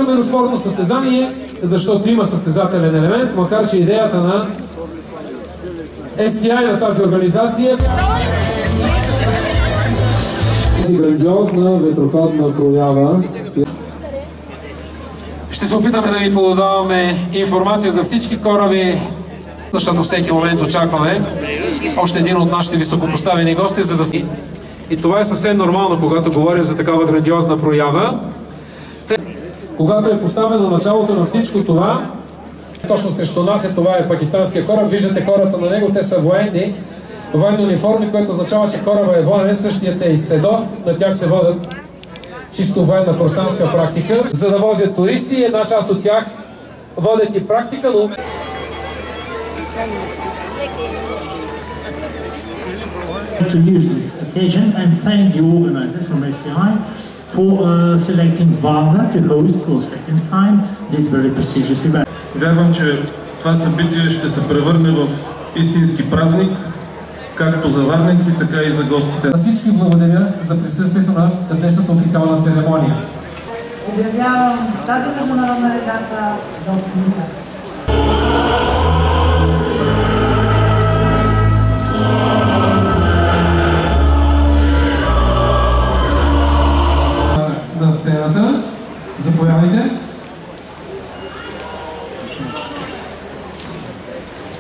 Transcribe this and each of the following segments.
наричаме спортно състезание, защото има състезателен елемент, макар че идеята на STI на тази организация е грандиозна ветроходна проява. Ще се опитаме да ви подаваме информация за всички кораби, защото всеки момент очакваме още един от нашите високопоставени гости, за да си. И това е съвсем нормално, когато говорим за такава грандиозна проява. Когато е поставено началото на всичко това, точно срещу нас това е пакистанския кораб. Виждате хората на него, те са военни униформи, което означава, че кораба е военен, същият е из Седов, на тях се водят чисто военна курсантска практика, за да возят туристи. Една част от тях водят и практика, но... To use this occasion and thank the organizers from SCI for selecting Varna to host for a second time this very prestigious event. Вярвам, че това събитие ще се превърне в истински празник, както за варненци, така и за гостите. На всички благодаря за присъствието на днешната официална церемония. Обявявам тази международна регата за открита. На сцената, заповядайте.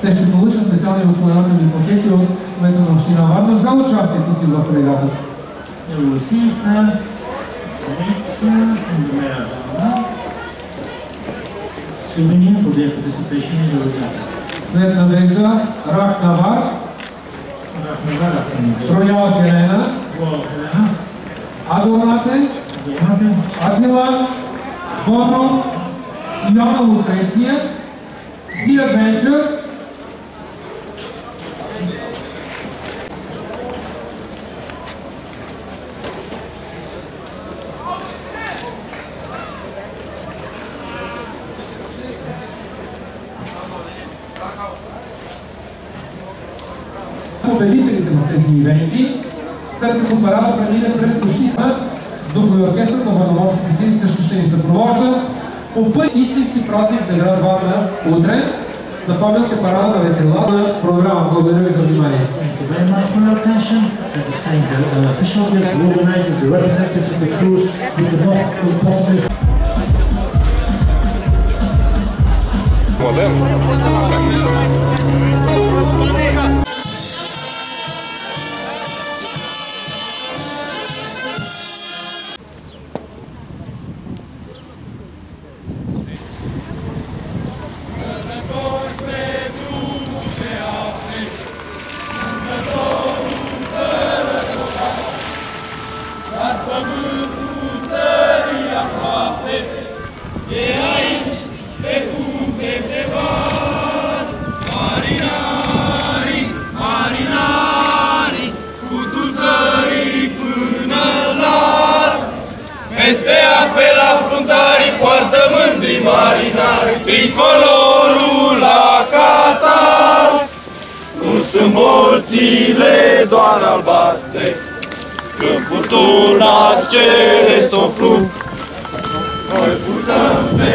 Те ще получат специални възстановителни пакети от кмета на община Варна за участието си в регатата. След надежда Рах Навар, Трояла Келена, Адонате, Атила, Боно, Йона Лукреция, Зия Венчър, победителите в тези ивенти, след като парада премине през Сушита, духови оркестър на военноморските сили също ще ни съпровожда по път истински празник за град Варна утре. Напомням, че парада на ветрилата програма. Благодаря ви за вниманието. Peste ape la fruntarii poartă mândri marinari tricolorul la Qatar. Nu sunt bolțile doar albastre, când furtuna cere s-o flunt, noi purtăm pe